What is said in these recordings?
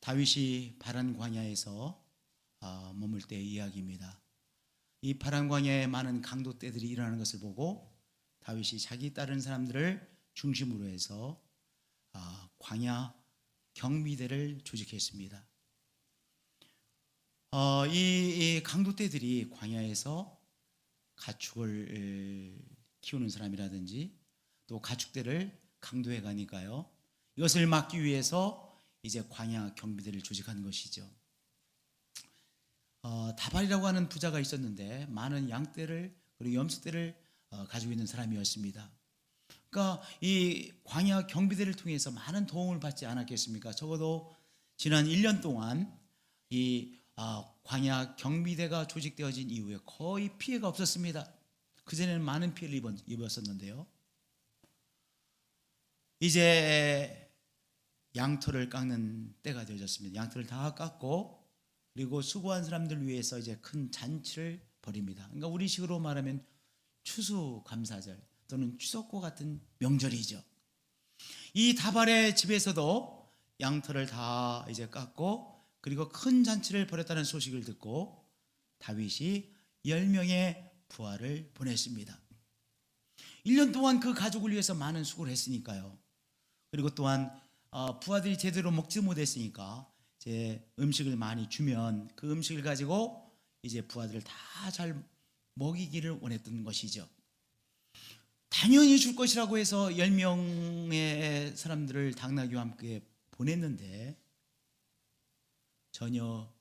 다윗이 파란 광야에서 머물 때의 이야기입니다. 이 파란 광야에 많은 강도떼들이 일어나는 것을 보고 다윗이 자기 따르는 사람들을 중심으로 해서 광야 경비대를 조직했습니다. 이 강도떼들이 광야에서 가축을 키우는 사람이라든지 또 가축대를 강도해 가니까요, 이것을 막기 위해서 이제 광야 경비대를 조직하는 것이죠. 다발이라고 하는 부자가 있었는데 많은 양떼를 그리고 염소떼를 가지고 있는 사람이었습니다. 그러니까 이 광야 경비대를 통해서 많은 도움을 받지 않았겠습니까? 적어도 지난 1년 동안 이 광야 경비대가 조직되어진 이후에 거의 피해가 없었습니다. 그전에는 많은 피해를 입었었는데요, 이제 양털을 깎는 때가 되어졌습니다. 양털을 다 깎고 그리고 수고한 사람들 위해서 이제 큰 잔치를 벌입니다. 그러니까 우리식으로 말하면 추수감사절 또는 추석과 같은 명절이죠. 이 다발의 집에서도 양털을 다 이제 깎고 그리고 큰 잔치를 벌였다는 소식을 듣고 다윗이 10명의 부하를 보냈습니다. 1년 동안 그 가족을 위해서 많은 수고를 했으니까요. 그리고 또한 부하들이 제대로 먹지 못했으니까 이제 음식을 많이 주면 그 음식을 가지고 이제 부하들을 다 잘 먹이기를 원했던 것이죠. 당연히 줄 것이라고 해서 10명의 사람들을 당나귀와 함께 보냈는데 전혀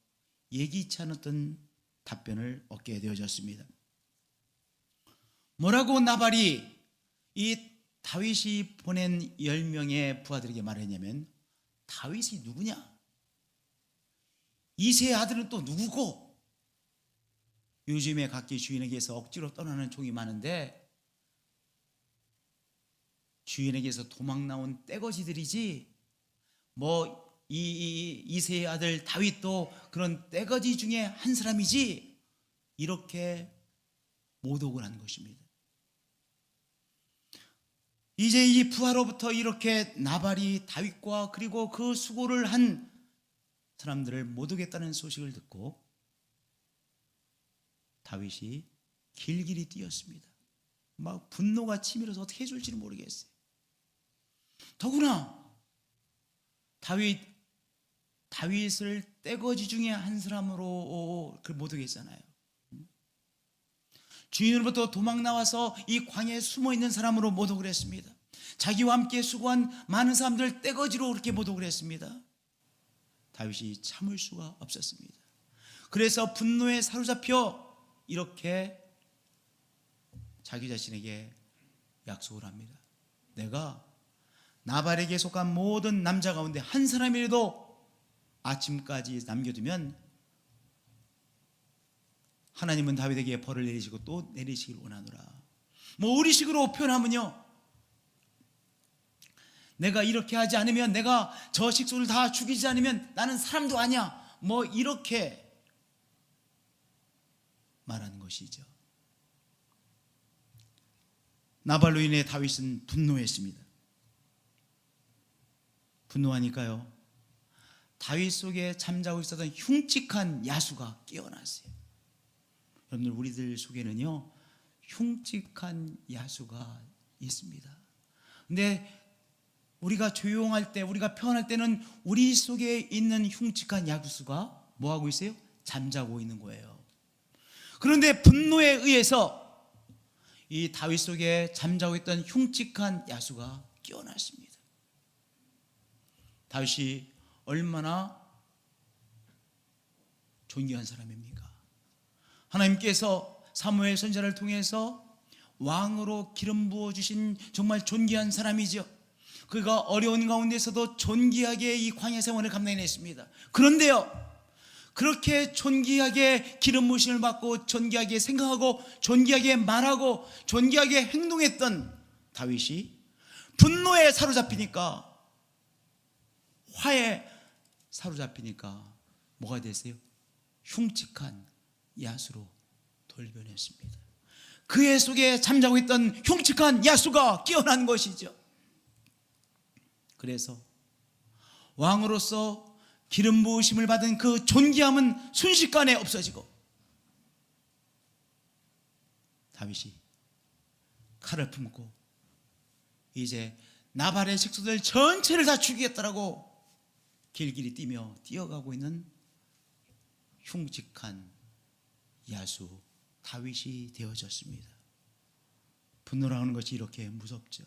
예기치 않았던 답변을 얻게 되어졌습니다. 뭐라고 나발이 이 다윗이 보낸 10명의 부하들에게 말했냐면, 다윗이 누구냐? 이새의 아들은 또 누구고? 요즘에 각기 주인에게서 억지로 떠나는 종이 많은데 주인에게서 도망 나온 떼거지들이지 이새의 아들 다윗도 그런 떼거지 중에 한 사람이지, 이렇게 모독을 한 것입니다. 이제 이 부하로부터 이렇게 나발이 다윗과 그리고 그 수고를 한 사람들을 모독했다는 소식을 듣고 다윗이 길길이 뛰었습니다. 막 분노가 치밀어서 어떻게 해줄지는 모르겠어요. 더구나 다윗을 떼거지 중에 한 사람으로 그 모독했잖아요. 주인으로부터 도망 나와서 이 광야에 숨어 있는 사람으로 모독을 했습니다. 자기와 함께 수고한 많은 사람들 떼거지로 그렇게 모독을 했습니다. 다윗이 참을 수가 없었습니다. 그래서 분노에 사로잡혀 이렇게 자기 자신에게 약속을 합니다. 내가 나발에게 속한 모든 남자 가운데 한 사람이라도 아침까지 남겨두면 하나님은 다윗에게 벌을 내리시고 또 내리시길 원하노라. 우리식으로 표현하면요, 내가 이렇게 하지 않으면, 내가 저 식소를 다 죽이지 않으면 나는 사람도 아니야, 이렇게 말하는 것이죠. 나발로 인해 다윗은 분노했습니다. 분노하니까요, 다윗 속에 잠자고 있었던 흉측한 야수가 깨어났어요. 여러분들, 우리들 속에는요 흉측한 야수가 있습니다. 근데 우리가 조용할 때, 우리가 평안할 때는 우리 속에 있는 흉측한 야수가 뭐하고 있어요? 잠자고 있는 거예요. 그런데 분노에 의해서 이 다윗 속에 잠자고 있던 흉측한 야수가 깨어났습니다. 다윗이 얼마나 존귀한 사람입니까? 하나님께서 사무엘 선지자를 통해서 왕으로 기름 부어주신 정말 존귀한 사람이죠. 그가 어려운 가운데서도 존귀하게 이 광야 생활을 감당해냈습니다. 그런데요, 그렇게 존귀하게 기름 부으심을 받고 존귀하게 생각하고 존귀하게 말하고 존귀하게 행동했던 다윗이 분노에 사로잡히니까, 화에 사로잡히니까 뭐가 됐어요? 흉측한 야수로 돌변했습니다. 그의 속에 잠자고 있던 흉측한 야수가 깨어난 것이죠. 그래서 왕으로서 기름 부으심을 받은 그 존귀함은 순식간에 없어지고 다윗이 칼을 품고 이제 나발의 식구들 전체를 다 죽이겠다라고 길길이 뛰며 뛰어가고 있는 흉측한 야수 다윗이 되어졌습니다. 분노라는 것이 이렇게 무섭죠.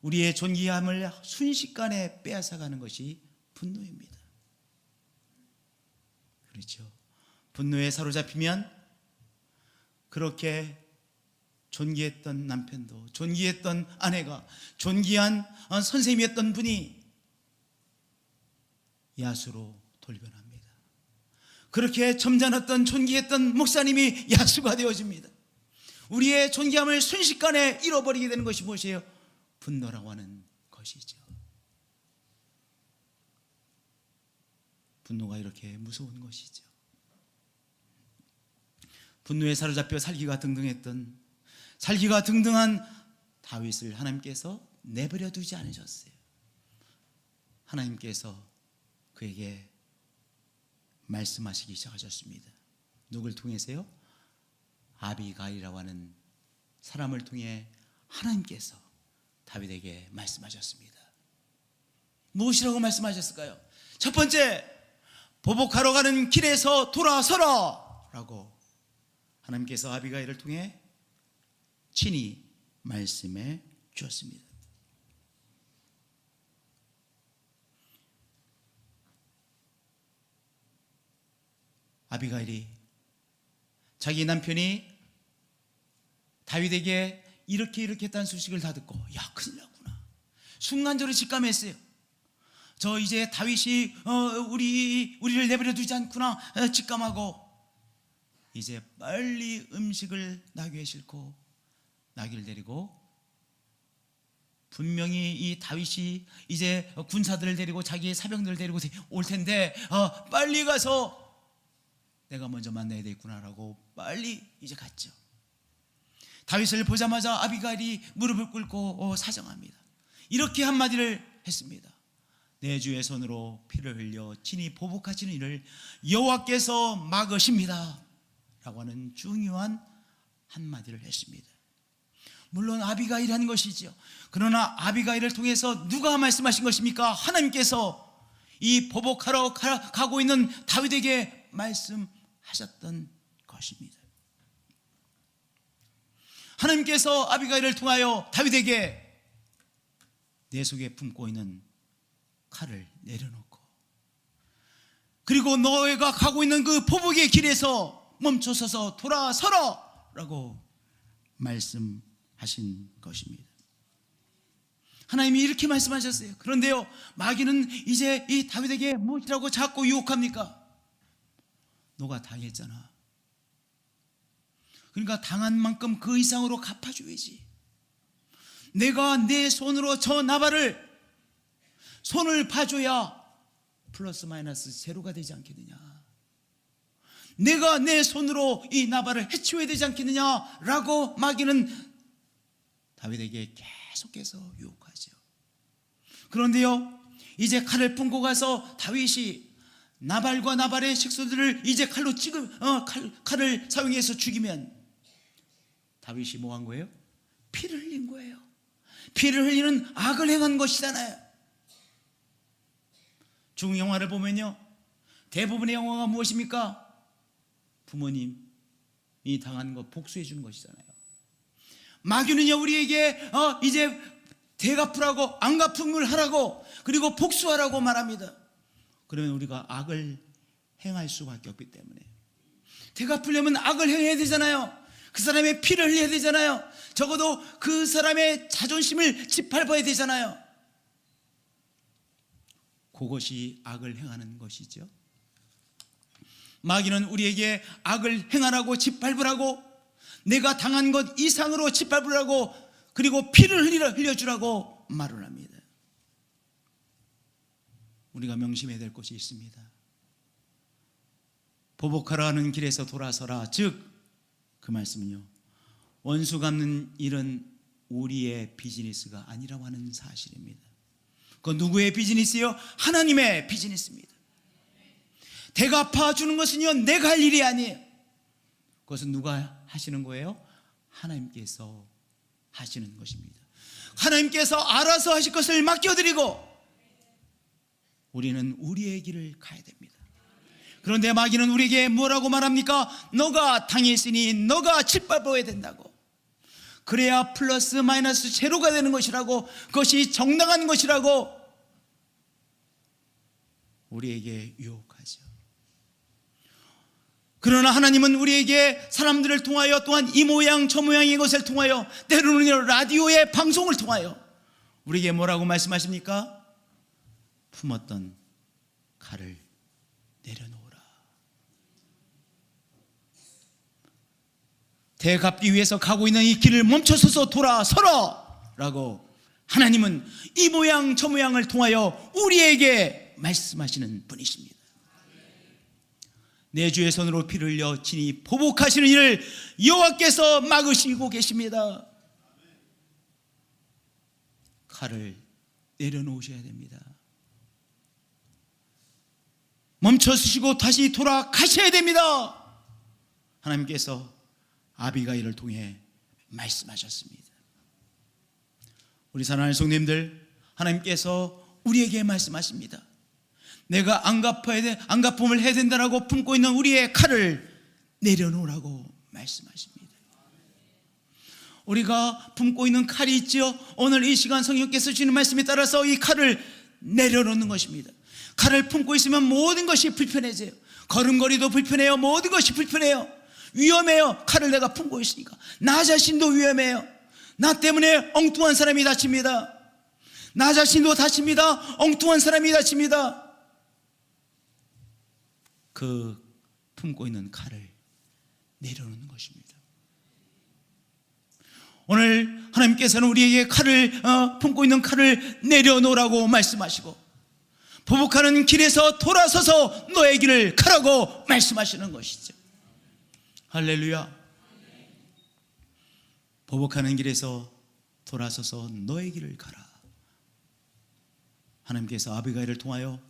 우리의 존귀함을 순식간에 빼앗아가는 것이 분노입니다. 그렇죠. 분노에 사로잡히면 그렇게 존귀했던 남편도, 존귀했던 아내가, 존귀한 선생님이었던 분이 야수로 돌변합니다. 그렇게 점잖았던 존귀했던 목사님이 야수가 되어집니다. 우리의 존귀함을 순식간에 잃어버리게 되는 것이 무엇이에요? 분노라고 하는 것이죠. 분노가 이렇게 무서운 것이죠. 분노에 사로잡혀 살기가 등등한 다윗을 하나님께서 내버려 두지 않으셨어요. 하나님께서 그에게 말씀하시기 시작하셨습니다. 누굴 통해서요? 아비가일이라고 하는 사람을 통해 하나님께서 다윗에게 말씀하셨습니다. 무엇이라고 말씀하셨을까요? 첫 번째, 보복하러 가는 길에서 돌아서라 라고 하나님께서 아비가일을 통해 친히 말씀해 주었습니다. 아비가일이 자기 남편이 다윗에게 이렇게 했다는 소식을 다 듣고 야 큰일 났구나, 순간적으로 직감했어요. 저 이제 다윗이 우리를 내버려 두지 않구나 직감하고 이제 빨리 음식을 나귀에 싣고 나귀를 데리고 분명히 이 다윗이 이제 군사들을 데리고 자기의 사병들을 데리고 올 텐데 빨리 가서 내가 먼저 만나야 되겠구나라고 빨리 이제 갔죠. 다윗을 보자마자 아비가일이 무릎을 꿇고 사정합니다. 이렇게 한마디를 했습니다. 내 주의 손으로 피를 흘려 친히 보복하시는 일을 여호와께서 막으십니다 라고 하는 중요한 한마디를 했습니다. 물론 아비가일이 한 것이죠. 그러나 아비가일을 통해서 누가 말씀하신 것입니까? 하나님께서 이 보복하러 가고 있는 다윗에게 말씀하셨던 것입니다. 하나님께서 아비가일을 통하여 다윗에게 내 속에 품고 있는 칼을 내려놓고 그리고 너희가 가고 있는 그 보복의 길에서 멈춰서서 돌아서라 라고 말씀하신 것입니다. 하나님이 이렇게 말씀하셨어요. 그런데요, 마귀는 이제 이 다윗에게 무엇이라고 자꾸 유혹합니까? 너가 당했잖아. 그러니까 당한 만큼 그 이상으로 갚아줘야지. 내가 내 손으로 저 나발을 손을 봐줘야 플러스 마이너스 제로가 되지 않겠느냐. 내가 내 손으로 이 나발을 해치워야 되지 않겠느냐라고 마귀는 다윗에게 계속해서 유혹하죠. 그런데요, 이제 칼을 품고 가서 다윗이 나발과 나발의 식소들을 이제 칼로 칼을 사용해서 죽이면 다윗이 뭐 한 거예요? 피를 흘린 거예요. 피를 흘리는 악을 행한 것이잖아요. 중국 영화를 보면요, 대부분의 영화가 무엇입니까? 부모님이 당한 거 복수해 주는 것이잖아요. 마귀는요, 우리에게 이제 대갚으라고, 안 갚음을 하라고, 그리고 복수하라고 말합니다. 그러면 우리가 악을 행할 수밖에 없기 때문에 대갚으려면 악을 행해야 되잖아요. 그 사람의 피를 흘려야 되잖아요. 적어도 그 사람의 자존심을 짓밟아야 되잖아요. 그것이 악을 행하는 것이죠. 마귀는 우리에게 악을 행하라고 짓밟으라고, 내가 당한 것 이상으로 짓밟으라고, 그리고 피를 흘려주라고 말을 합니다. 우리가 명심해야 될 것이 있습니다. 보복하러 가는 길에서 돌아서라. 즉 그 말씀은요, 원수 갚는 일은 우리의 비즈니스가 아니라고 하는 사실입니다. 그 누구의 비즈니스요? 하나님의 비즈니스입니다. 대갚아 주는 것은요, 내가 할 일이 아니에요. 그것은 누가 하시는 거예요? 하나님께서 하시는 것입니다. 하나님께서 알아서 하실 것을 맡겨드리고 우리는 우리의 길을 가야 됩니다. 그런데 마귀는 우리에게 뭐라고 말합니까? 너가 당했으니 너가 짓밟아야 된다고. 그래야 플러스 마이너스 제로가 되는 것이라고, 그것이 정당한 것이라고 우리에게 유혹하죠. 그러나 하나님은 우리에게 사람들을 통하여, 또한 이 모양 저 모양의 것을 통하여, 때로는 라디오의 방송을 통하여 우리에게 뭐라고 말씀하십니까? 품었던 칼을 내려놓으라. 대갚기 위해서 가고 있는 이 길을 멈춰서서 돌아서라 라고 하나님은 이 모양 저 모양을 통하여 우리에게 말씀하시는 분이십니다. 내 주의 손으로 피를 흘려 친히 보복하시는 일을 여호와께서 막으시고 계십니다. 칼을 내려놓으셔야 됩니다. 멈춰서시고 다시 돌아가셔야 됩니다. 하나님께서 아비가일을 통해 말씀하셨습니다. 우리 사랑하는 성도님들, 하나님께서 우리에게 말씀하십니다. 내가 안갚음을 해야 된다라고 품고 있는 우리의 칼을 내려놓으라고 말씀하십니다. 우리가 품고 있는 칼이 있죠. 오늘 이 시간 성령께서 주시는 말씀에 따라서 이 칼을 내려놓는 것입니다. 칼을 품고 있으면 모든 것이 불편해져요. 걸음걸이도 불편해요. 모든 것이 불편해요. 위험해요. 칼을 내가 품고 있으니까. 나 자신도 위험해요. 나 때문에 엉뚱한 사람이 다칩니다. 나 자신도 다칩니다. 엉뚱한 사람이 다칩니다. 그 품고 있는 칼을 내려놓는 것입니다. 오늘 하나님께서는 우리에게 품고 있는 칼을 내려놓으라고 말씀하시고, 보복하는 길에서 돌아서서 너의 길을 가라고 말씀하시는 것이죠. 할렐루야. 보복하는 길에서 돌아서서 너의 길을 가라. 하나님께서 아비가일을 통하여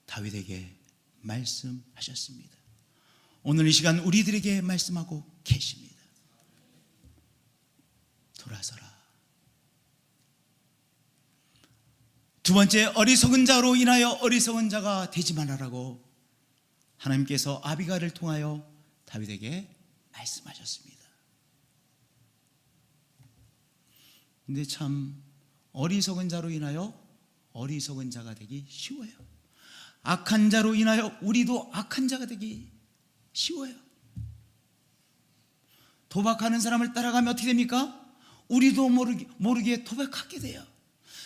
다윗에게 말씀하셨습니다. 오늘 이 시간 우리들에게 말씀하고 계십니다. 돌아서라. 두 번째, 어리석은 자로 인하여 어리석은 자가 되지 말아라고 하나님께서 아비가일을 통하여 다윗에게 말씀하셨습니다. 근데 참 어리석은 자로 인하여 어리석은 자가 되기 쉬워요. 악한 자로 인하여 우리도 악한 자가 되기 쉬워요. 도박하는 사람을 따라가면 어떻게 됩니까? 우리도 모르게 도박하게 돼요.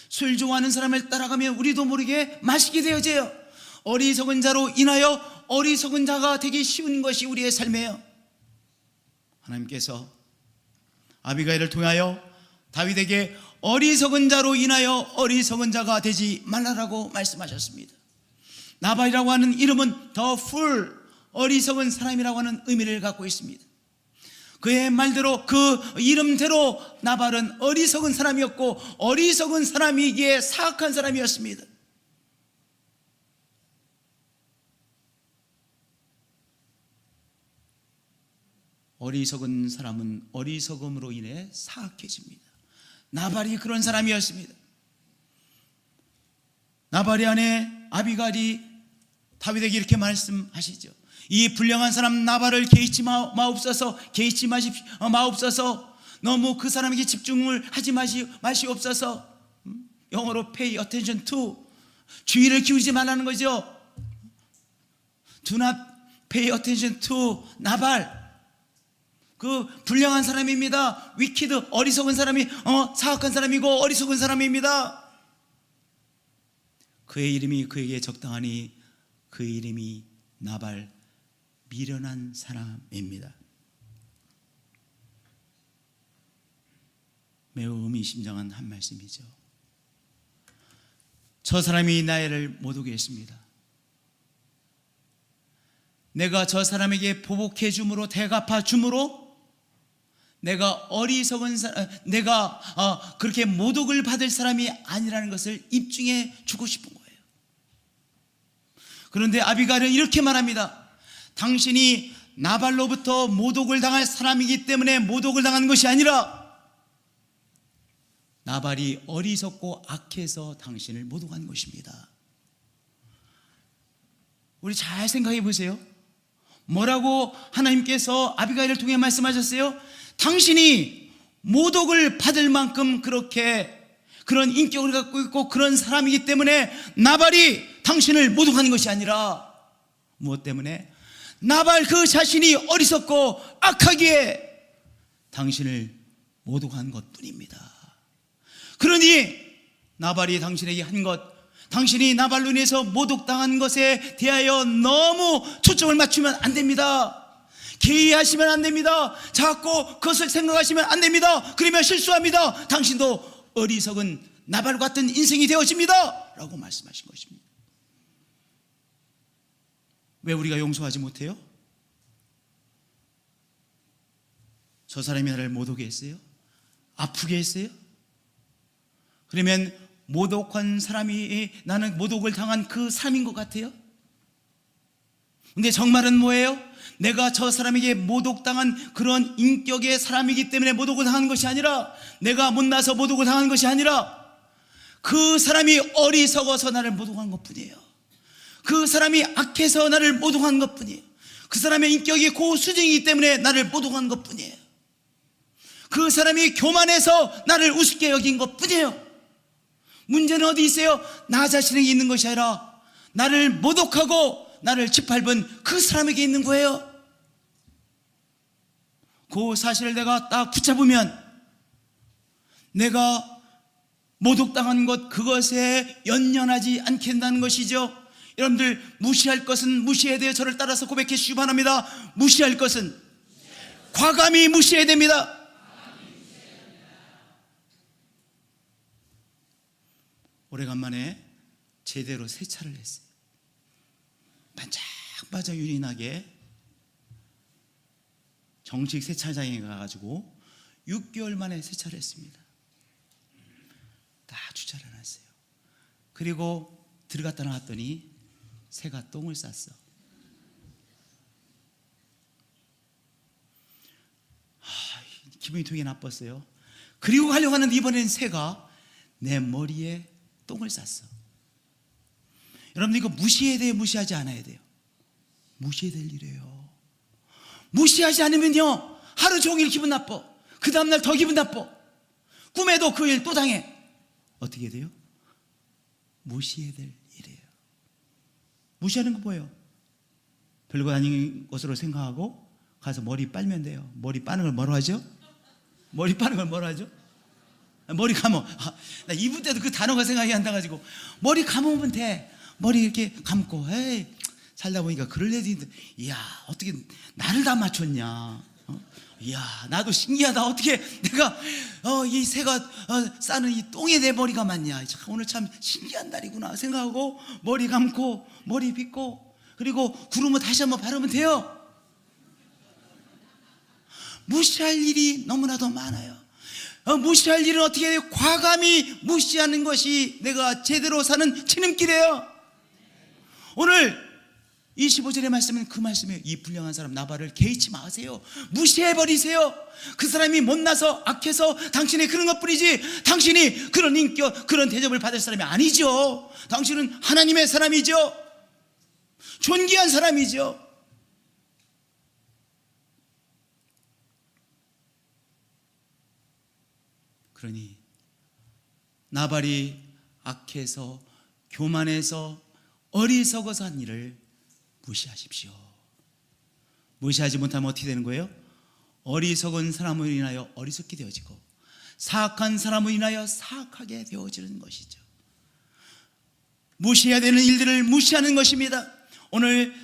술 좋아하는 사람을 따라가면 우리도 모르게 마시게 되어져요. 어리석은 자로 인하여 어리석은 자가 되기 쉬운 것이 우리의 삶이에요. 하나님께서 아비가일을 통하여 다윗에게 어리석은 자로 인하여 어리석은 자가 되지 말라라고 말씀하셨습니다. 나발이라고 하는 이름은 더 풀, 어리석은 사람이라고 하는 의미를 갖고 있습니다. 그의 말대로, 그 이름대로 나발은 어리석은 사람이었고, 어리석은 사람이기에 사악한 사람이었습니다. 어리석은 사람은 어리석음으로 인해 사악해집니다. 나발이 그런 사람이었습니다. 나발의 아내 아비가일이 다윗에게 이렇게 말씀하시죠. 이 불량한 사람 나발을 개의치 마옵소서. 개의치 마옵소서. 너무 그 사람에게 집중을 하지 마시옵소서. 영어로 pay attention to, 주의를 기울이지 말라는 거죠. Do not pay attention to 나발, 그 불량한 사람입니다. wicked, 어리석은 사람이, 사악한 사람이고 어리석은 사람입니다. 그의 이름이 그에게 적당하니 그 이름이 나발, 미련한 사람입니다. 매우 의미심장한 한 말씀이죠. 저 사람이 나이를 못 오게 했습니다. 내가 저 사람에게 보복해 줌으로, 대갚아 줌으로 내가 어리석은 사람, 내가 그렇게 모독을 받을 사람이 아니라는 것을 입증해 주고 싶은 거예요. 그런데 아비가일은 이렇게 말합니다. 당신이 나발로부터 모독을 당할 사람이기 때문에 모독을 당한 것이 아니라 나발이 어리석고 악해서 당신을 모독한 것입니다. 우리 잘 생각해 보세요. 뭐라고 하나님께서 아비가일을 통해 말씀하셨어요? 당신이 모독을 받을 만큼 그렇게 그런 인격을 갖고 있고 그런 사람이기 때문에 나발이 당신을 모독하는 것이 아니라 무엇 때문에? 나발 그 자신이 어리석고 악하기에 당신을 모독한 것뿐입니다. 그러니 나발이 당신에게 한 것, 당신이 나발로 인해서 모독당한 것에 대하여 너무 초점을 맞추면 안 됩니다. 개의하시면 안 됩니다. 자꾸 그것을 생각하시면 안 됩니다. 그러면 실수합니다. 당신도 어리석은 나발 같은 인생이 되어집니다 라고 말씀하신 것입니다. 왜 우리가 용서하지 못해요? 저 사람이 나를 모독해 했어요? 아프게 했어요? 그러면 모독한 사람이 나는 모독을 당한 그 사람인 것 같아요? 근데 정말은 뭐예요? 내가 저 사람에게 모독당한 그런 인격의 사람이기 때문에 모독을 당한 것이 아니라, 내가 못나서 모독을 당한 것이 아니라 그 사람이 어리석어서 나를 모독한 것뿐이에요. 그 사람이 악해서 나를 모독한 것뿐이에요. 그 사람의 인격이 고수준이기 때문에 나를 모독한 것뿐이에요. 그 사람이 교만해서 나를 우습게 여긴 것뿐이에요. 문제는 어디 있어요? 나 자신에게 있는 것이 아니라 나를 모독하고 나를 짓밟은 그 사람에게 있는 거예요. 그 사실을 내가 딱 붙잡으면 내가 모독당한 것, 그것에 연연하지 않겠다는 것이죠. 여러분들, 무시할 것은 무시해야 돼요. 저를 따라서 고백해 주시기 바랍니다. 무시할 것은 과감히 무시해야 됩니다. 오래간만에 제대로 세차를 했어요. 반짝반짝 윤이 나게 정식 세차장에 가가지고 6개월 만에 세차를 했습니다. 다 주차를 해놨어요. 그리고 들어갔다 나왔더니 새가 똥을 쌌어. 기분이 되게 나빴어요. 그리고 가려고 하는데 이번엔 새가 내 머리에 똥을 쌌어. 여러분, 이거 무시해야 돼요? 무시하지 않아야 돼요? 무시해야 될 일이에요. 무시하지 않으면요, 하루 종일 기분 나빠. 그 다음날 더 기분 나빠. 꿈에도 그 일 또 당해. 어떻게 돼요? 무시해야 될 일이에요. 무시하는 거 뭐예요? 별거 아닌 것으로 생각하고 가서 머리 빨면 돼요. 머리 빠는 걸 뭐로 하죠? 머리 빠는 걸 뭐로 하죠? 머리 감어. 나 입을 때도 그 단어가 생각이 안 나가지고 머리 감으면 돼. 머리 이렇게 감고. 에이, 살다 보니까 그럴 애도 있는데, 이야, 어떻게 나를 다 맞췄냐. 이야, 나도 신기하다. 어떻게 내가 이 새가 싸는 이 똥에 내 머리가 맞냐. 오늘 참 신기한 날이구나 생각하고 머리 감고 머리 빗고 그리고 구름을 다시 한번 바르면 돼요. 무시할 일이 너무나도 많아요. 무시할 일은 어떻게 해요? 과감히 무시하는 것이 내가 제대로 사는 지름길이에요. 오늘 25절의 말씀은 그 말씀이에요. 이 불량한 사람 나발을 개의치 마세요. 무시해버리세요. 그 사람이 못나서 악해서 당신의 그런 것뿐이지, 당신이 그런 인격, 그런 대접을 받을 사람이 아니죠. 당신은 하나님의 사람이죠. 존귀한 사람이죠. 그러니 나발이 악해서 교만해서 어리석어서 한 일을 무시하십시오. 무시하지 못하면 어떻게 되는 거예요? 어리석은 사람으로 인하여 어리석게 되어지고 사악한 사람으로 인하여 사악하게 되어지는 것이죠. 무시해야 되는 일들을 무시하는 것입니다. 오늘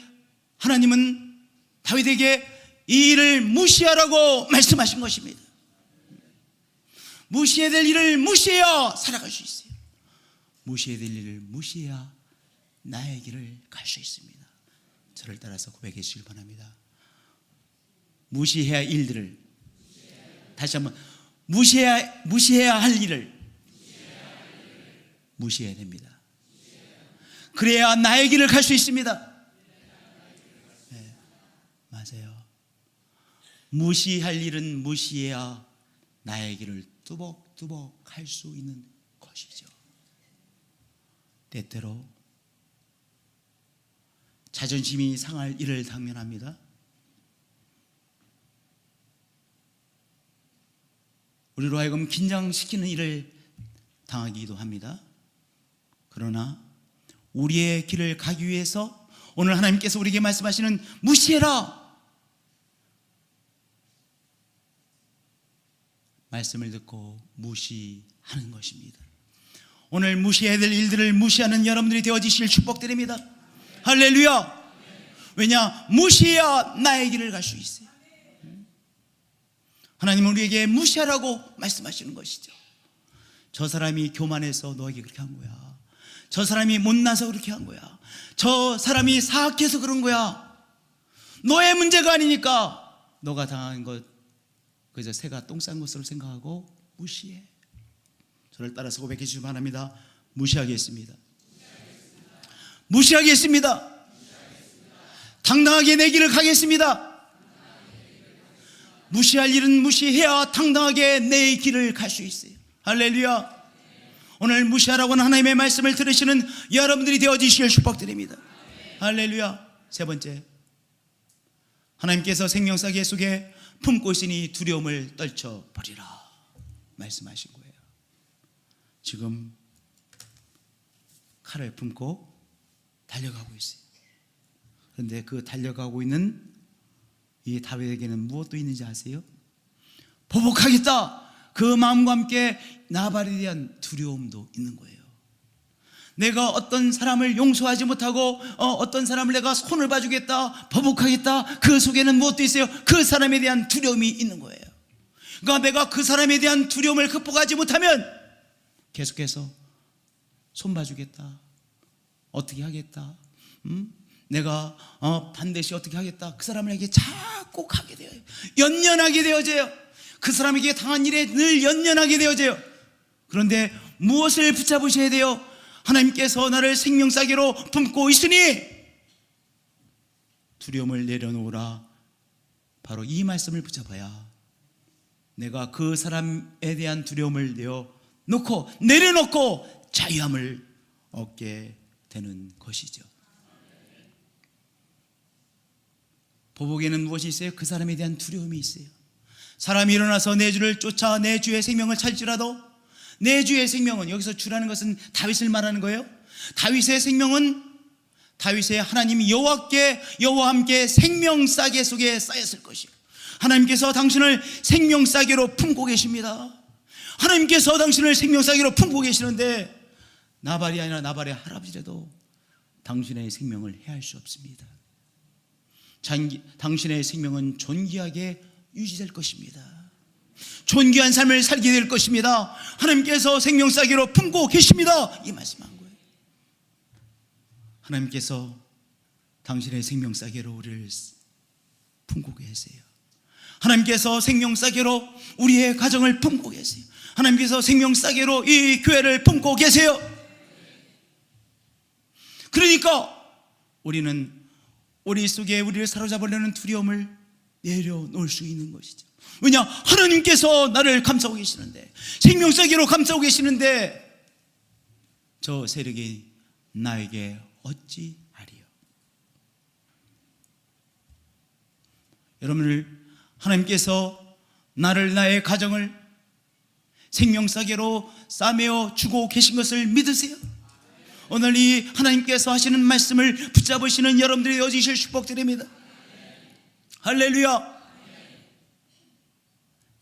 하나님은 다윗에게 이 일을 무시하라고 말씀하신 것입니다. 무시해야 될 일을 무시해야 살아갈 수 있어요. 무시해야 될 일을 무시해야 나의 길을 갈 수 있습니다. 저를 따라서 고백해 주시길 바랍니다. 무시해야 할 일들을 다시 한번 무시해야 할 일을 무시해야 됩니다. 그래야 나의 길을 갈 수 있습니다. 네, 맞아요. 무시할 일은 무시해야 나의 길을 뚜벅뚜벅 할 수 있는 것이죠. 때때로 자존심이 상할 일을 당면합니다. 우리로 하여금 긴장시키는 일을 당하기도 합니다. 그러나 우리의 길을 가기 위해서 오늘 하나님께서 우리에게 말씀하시는 무시해라 말씀을 듣고 무시하는 것입니다. 오늘 무시해야 될 일들을 무시하는 여러분들이 되어지실 축복드립니다. 할렐루야. 왜냐? 무시해야 나의 길을 갈 수 있어요. 하나님은 우리에게 무시하라고 말씀하시는 것이죠. 저 사람이 교만해서 너에게 그렇게 한 거야. 저 사람이 못나서 그렇게 한 거야. 저 사람이 사악해서 그런 거야. 너의 문제가 아니니까 너가 당한 것 그저 새가 똥 싼 것으로 생각하고 무시해. 저를 따라서 고백해 주시기 바랍니다. 무시하겠습니다. 무시하겠습니다. 당당하게 내 길을 가겠습니다. 무시할 일은 무시해야 당당하게 내 길을 갈 수 있어요. 할렐루야. 오늘 무시하라고 하는 하나님의 말씀을 들으시는 여러분들이 되어지시길 축복드립니다. 할렐루야. 세 번째, 하나님께서 생명사계 속에 품고 있으니 두려움을 떨쳐버리라 말씀하신 거예요. 지금 칼을 품고 달려가고 있어요. 그런데 그 달려가고 있는 이 다윗에게는 무엇도 있는지 아세요? 보복하겠다 그 마음과 함께 나발에 대한 두려움도 있는 거예요. 내가 어떤 사람을 용서하지 못하고 어떤 사람을 내가 손을 봐주겠다, 보복하겠다, 그 속에는 무엇도 있어요? 그 사람에 대한 두려움이 있는 거예요. 그러니까 내가 그 사람에 대한 두려움을 극복하지 못하면 계속해서 손 봐주겠다, 어떻게 하겠다, 내가 반드시 어떻게 하겠다, 그 사람에게 자꾸 가게 되어요. 연연하게 되어져요. 그 사람에게 당한 일에 늘 연연하게 되어져요. 그런데 무엇을 붙잡으셔야 돼요? 하나님께서 나를 생명사계로 품고 있으니 두려움을 내려놓으라. 바로 이 말씀을 붙잡아야 내가 그 사람에 대한 두려움을 내려놓고 자유함을 얻게 되는 것이죠. 보복에는 무엇이 있어요? 그 사람에 대한 두려움이 있어요. 사람이 일어나서 내 주를 쫓아 내 주의 생명을 찾을지라도, 내 주의 생명은, 여기서 주라는 것은 다윗을 말하는 거예요. 다윗의 생명은 다윗의 하나님 여호와와 함께 생명싸개 속에 쌓였을 것이에요. 하나님께서 당신을 생명싸개로 품고 계십니다. 하나님께서 당신을 생명싸개로 품고 계시는데 나발이 아니라 나발의 할아버지라도 당신의 생명을 해할 수 없습니다. 당신의 생명은 존귀하게 유지될 것입니다. 존귀한 삶을 살게 될 것입니다. 하나님께서 생명싸개로 품고 계십니다. 이 말씀한 거예요. 하나님께서 당신의 생명싸개로 우리를 품고 계세요. 하나님께서 생명싸개로 우리의 가정을 품고 계세요. 하나님께서 생명싸개로 이 교회를 품고 계세요. 그러니까 우리는 우리 속에 우리를 사로잡으려는 두려움을 내려놓을 수 있는 것이죠. 왜냐? 하나님께서 나를 감싸고 계시는데, 생명싸개로 감싸고 계시는데 저 세력이 나에게 어찌 하리요. 여러분을 하나님께서 나의 가정을 생명싸개로 싸매어 주고 계신 것을 믿으세요? 오늘 이 하나님께서 하시는 말씀을 붙잡으시는 여러분들이 되어지실 축복드립니다. 할렐루야.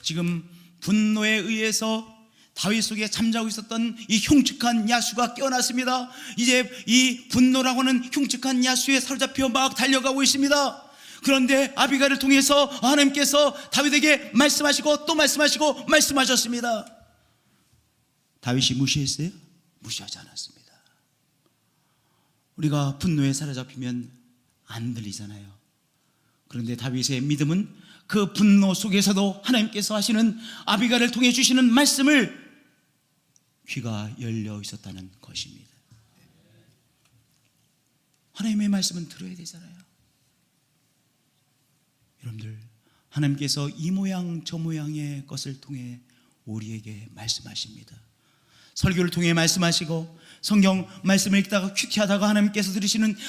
지금 분노에 의해서 다윗 속에 잠자고 있었던 이 흉측한 야수가 깨어났습니다. 이제 이 분노라고 하는 흉측한 야수에 사로잡혀 막 달려가고 있습니다. 그런데 아비가를 통해서 하나님께서 다윗에게 말씀하시고 또 말씀하시고 말씀하셨습니다. 다윗이 무시했어요? 무시하지 않았습니다. 우리가 분노에 사로잡히면 안 들리잖아요. 그런데 다윗의 믿음은 그 분노 속에서도 하나님께서 하시는 아비가를 통해 주시는 말씀을 귀가 열려 있었다는 것입니다. 하나님의 말씀은 들어야 되잖아요. 여러분들, 하나님께서 이 모양 저 모양의 것을 통해 우리에게 말씀하십니다. 설교를 통해 말씀하시고, 성경 말씀을 읽다가 퀴퀴하다가 하나님께서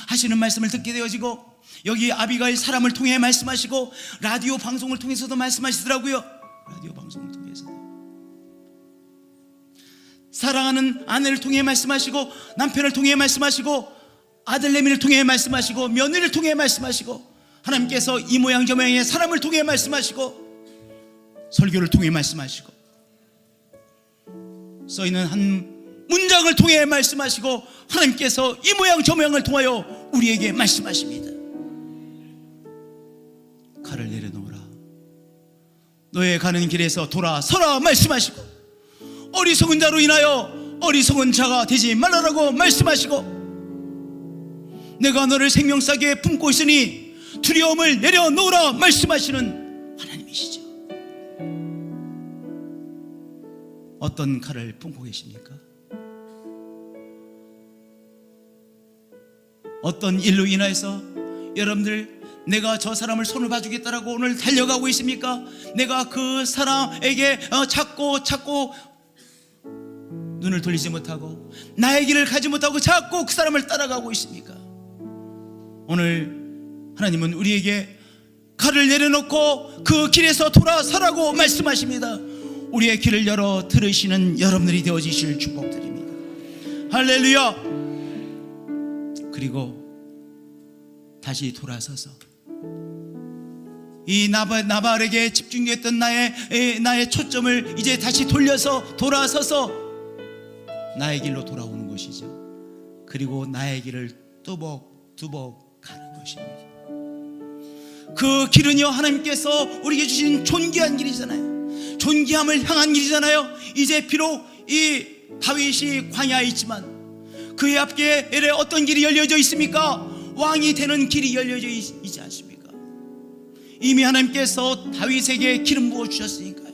하시는 말씀을 듣게 되어지고, 여기 아비가일 사람을 통해 말씀하시고, 라디오 방송을 통해서도 말씀하시더라고요. 라디오 방송을 통해서도 사랑하는 아내를 통해 말씀하시고, 남편을 통해 말씀하시고, 아들내미를 통해 말씀하시고, 며느리를 통해 말씀하시고, 하나님께서 이 모양 저 모양의 사람을 통해 말씀하시고, 설교를 통해 말씀하시고, 써있는 한 문장을 통해 말씀하시고, 하나님께서 이 모양 저 모양을 통하여 우리에게 말씀하십니다. 칼을 내려놓으라, 너의 가는 길에서 돌아서라 말씀하시고, 어리석은 자로 인하여 어리석은 자가 되지 말라라고 말씀하시고, 내가 너를 생명싸게 품고 있으니 두려움을 내려놓으라 말씀하시는 하나님이시죠. 어떤 칼을 품고 계십니까? 어떤 일로 인하여서 여러분들, 내가 저 사람을 손을 봐주겠다라고 오늘 달려가고 있습니까? 내가 그 사람에게 찾고 눈을 돌리지 못하고 나의 길을 가지 못하고 자꾸 그 사람을 따라가고 있습니까? 오늘 하나님은 우리에게 칼을 내려놓고 그 길에서 돌아서라고 말씀하십니다. 우리의 길을 열어 들으시는 여러분들이 되어지실 축복드립니다. 할렐루야. 그리고 다시 돌아서서 이 나발에게 집중됐던 나의 초점을 이제 다시 돌려서 돌아서서 나의 길로 돌아오는 것이죠. 그리고 나의 길을 뚜벅뚜벅 가는 것입니다. 그 길은요, 하나님께서 우리에게 주신 존귀한 길이잖아요. 존귀함을 향한 길이잖아요. 이제 비록 이 다윗이 광야에 있지만 그의 앞에 어떤 길이 열려져 있습니까? 왕이 되는 길이 열려져 있지 않습니까? 이미 하나님께서 다윗에게 기름 부어 주셨으니까요.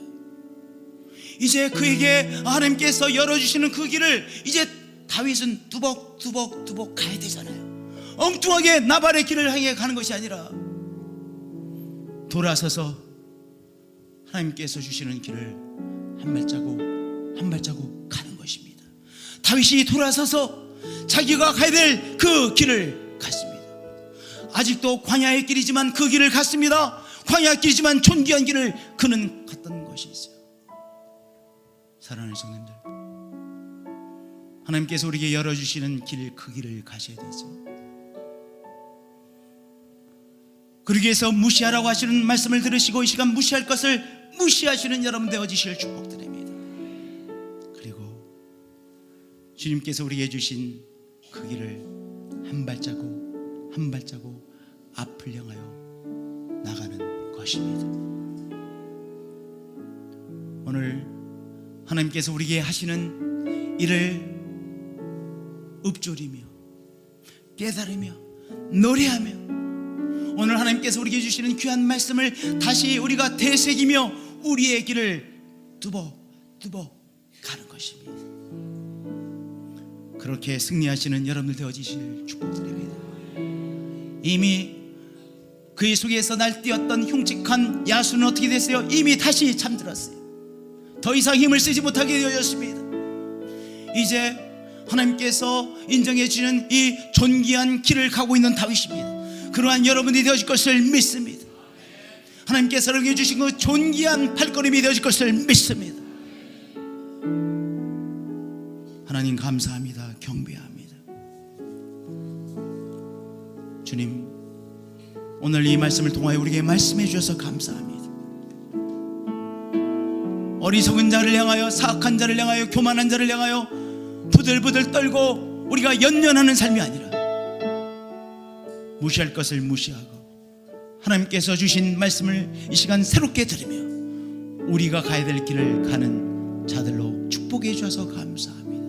이제 그에게 하나님께서 열어주시는 그 길을 이제 다윗은 뚜벅뚜벅 가야 되잖아요. 엉뚱하게 나발의 길을 향해 가는 것이 아니라 돌아서서 하나님께서 주시는 길을 한 발자국 가는 것입니다. 다윗이 돌아서서 자기가 가야 될 그 길을 갔습니다. 아직도 광야의 길이지만 그 길을 갔습니다. 광야의 길이지만 존귀한 길을 그는 갔던 것이 있어요. 사랑하는 성도님들, 하나님께서 우리에게 열어주시는 길, 그 길을 가셔야 되죠. 그러기 위해서 무시하라고 하시는 말씀을 들으시고 이 시간 무시할 것을 무시하시는 여러분 되어지실 축복드립니다. 그리고 주님께서 우리에게 주신 그 길을 한 발자국 앞을 향하여 나가는 것입니다. 오늘 하나님께서 우리에게 하시는 일을 읊조리며 깨달으며 노래하며, 오늘 하나님께서 우리에게 주시는 귀한 말씀을 다시 우리가 되새기며 우리의 길을 뚜벅뚜벅 가는 것입니다. 그렇게 승리하시는 여러분들 되어지실 축복드립니다. 이미 그의 속에서 날뛰었던 흉측한 야수는 어떻게 됐어요? 이미 다시 잠들었어요. 더 이상 힘을 쓰지 못하게 되었습니다. 이제 하나님께서 인정해 주시는 이 존귀한 길을 가고 있는 다윗입니다. 그러한 여러분이 되어질 것을 믿습니다. 하나님께서 이루어 주신 그 존귀한 발걸음이 되어질 것을 믿습니다. 하나님 감사합니다. 경배합니다. 주님, 오늘 이 말씀을 통하여 우리에게 말씀해 주셔서 감사합니다. 어리석은 자를 향하여, 사악한 자를 향하여, 교만한 자를 향하여 부들부들 떨고 우리가 연연하는 삶이 아니라 무시할 것을 무시하고 하나님께서 주신 말씀을 이 시간 새롭게 들으며 우리가 가야 될 길을 가는 자들로 축복해 주셔서 감사합니다.